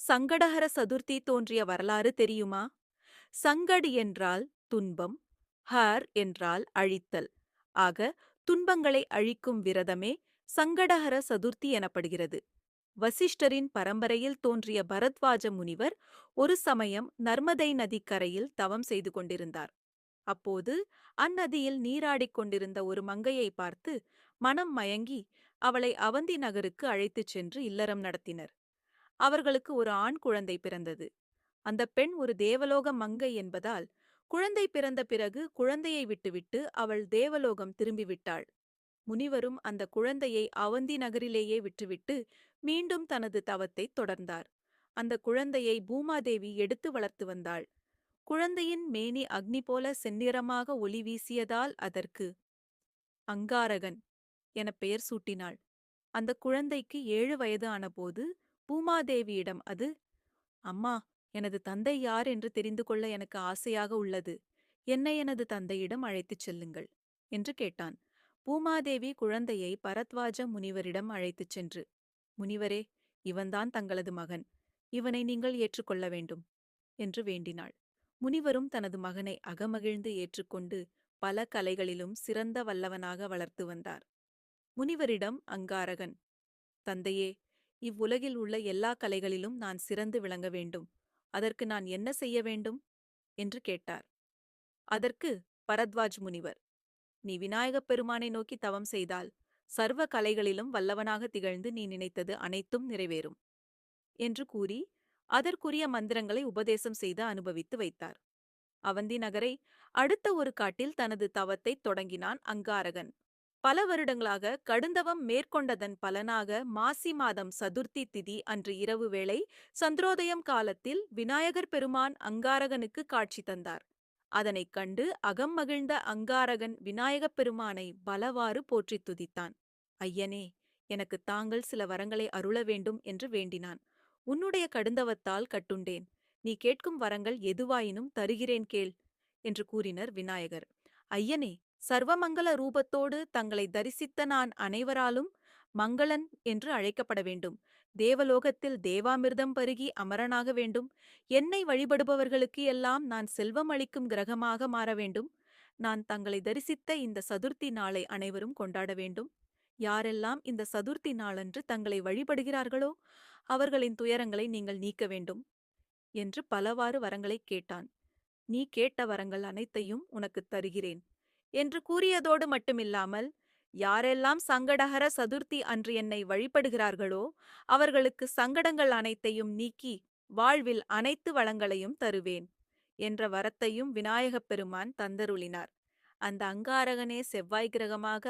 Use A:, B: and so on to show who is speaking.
A: சங்கடஹர சதுர்த்தி தோன்றிய வரலாறு தெரியுமா? சங்கட் என்றால் துன்பம், ஹர் என்றால் அழித்தல். ஆக துன்பங்களை அழிக்கும் விரதமே சங்கடஹர சதுர்த்தி எனப்படுகிறது. வசிஷ்டரின் பரம்பரையில் தோன்றிய பரத்வாஜ முனிவர் ஒரு சமயம் நர்மதை நதிக்கரையில் தவம் செய்து கொண்டிருந்தார். அப்போது அந்நதியில் நீராடிக் கொண்டிருந்த ஒரு மங்கையை பார்த்து மனம் மயங்கி அவளை அவந்தி நகருக்கு அழைத்துச் சென்று இல்லறம் நடத்தினர். அவர்களுக்கு ஒரு ஆண் குழந்தை பிறந்தது. அந்த பெண் ஒரு தேவலோக மங்கை என்பதால் குழந்தை பிறந்த பிறகு குழந்தையை விட்டுவிட்டு அவள் தேவலோகம் திரும்பிவிட்டாள். முனிவரும் அந்த குழந்தையை அவந்தி நகரிலேயே விட்டுவிட்டு மீண்டும் தனது தவத்தைத் தொடர்ந்தார். அந்த குழந்தையை பூமாதேவி எடுத்து வளர்த்து வந்தாள். குழந்தையின் மேனி அக்னி போல செந்நிறமாக ஒளி வீசியதால் அதற்கு அங்காரகன் என பெயர் சூட்டினாள். அந்த குழந்தைக்கு 7 வயது ஆனபோது பூமாதேவியிடம் அது, அம்மா, எனது தந்தை யார் என்று தெரிந்து கொள்ள எனக்கு ஆசையாக உள்ளது. என்னை எனது தந்தையிடம் அழைத்துச் செல்லுங்கள் என்று கேட்டான். பூமாதேவி குழந்தையை பரத்வாஜ முனிவரிடம் அழைத்துச் சென்று, முனிவரே, இவன்தான் தங்களது மகன். இவனை நீங்கள் ஏற்றுக்கொள்ள வேண்டும் என்று வேண்டினாள். முனிவரும் தனது மகனை அகமகிழ்ந்து ஏற்றுக்கொண்டு பல கலைகளிலும் சிறந்த வல்லவனாக வளர்த்து வந்தார். முனிவரிடம் அங்காரகன், தந்தையே, இவ்வுலகில் உள்ள எல்லா கலைகளிலும் நான் சிறந்து விளங்க வேண்டும். அதற்கு நான் என்ன செய்ய வேண்டும் என்று கேட்டார். அதற்கு பரத்வாஜ் முனிவர், நீ விநாயகப் பெருமானை நோக்கி தவம் செய்தால் சர்வ கலைகளிலும் வல்லவனாக திகழ்ந்து நீ நினைத்தது அனைத்தும் நிறைவேறும் என்று கூறி அதற்குரிய மந்திரங்களை உபதேசம் செய்து அனுபவித்து வைத்தார். அவந்தி நகரை அடுத்த ஒரு காட்டில் தனது தவத்தைத் தொடங்கினான் அங்காரகன். பல வருடங்களாக கடுந்தவம் மேற்கொண்டதன் பலனாக மாசி மாதம் சதுர்த்தி திதி அன்று இரவு வேளை சந்திரோதயம் காலத்தில் விநாயகர் பெருமான் அங்காரகனுக்கு காட்சி தந்தார். அதனைக் கண்டு அகம் மகிழ்ந்த அங்காரகன் விநாயகப் பெருமானை பலவாறு போற்றித் துதித்தான். ஐயனே, எனக்கு தாங்கள் சில வரங்களை அருள வேண்டும் என்று வேண்டினான். உன்னுடைய கடுந்தவத்தால் கட்டுண்டேன். நீ கேட்கும் வரங்கள் எதுவாயினும் தருகிறேன் கேள் என்று கூறினர் விநாயகர். ஐயனே, சர்வமங்கல ரூபத்தோடு தங்களை தரிசித்த நான் அனைவராலும் மங்களன் என்று அழைக்கப்பட வேண்டும். தேவலோகத்தில் தேவாமிர்தம் பருகி அமரனாக வேண்டும். என்னை வழிபடுபவர்களுக்கு எல்லாம் நான் செல்வம் அளிக்கும் கிரகமாக மாற வேண்டும். நான் தங்களை தரிசித்த இந்த சதுர்த்தி நாளை அனைவரும் கொண்டாட வேண்டும். யாரெல்லாம் இந்த சதுர்த்தி நாளன்று தங்களை வழிபடுகிறார்களோ அவர்களின் துயரங்களை நீங்கள் நீக்க வேண்டும் என்று பலவாறு வரங்களைக் கேட்டான். நீ கேட்ட வரங்கள் அனைத்தையும் உனக்குத் தருகிறேன் என்று கூறியதோடு மட்டுமில்லாமல், யாரெல்லாம் சங்கடஹர சதுர்த்தி அன்று என்னை வழிபடுகிறார்களோ அவர்களுக்கு சங்கடங்கள் அனைத்தையும் நீக்கி வாழ்வில் அனைத்து வளங்களையும் தருவேன் என்ற வரத்தையும் விநாயகப் பெருமான் தந்தருளினார். அந்த அங்காரகனே செவ்வாய் கிரகமாக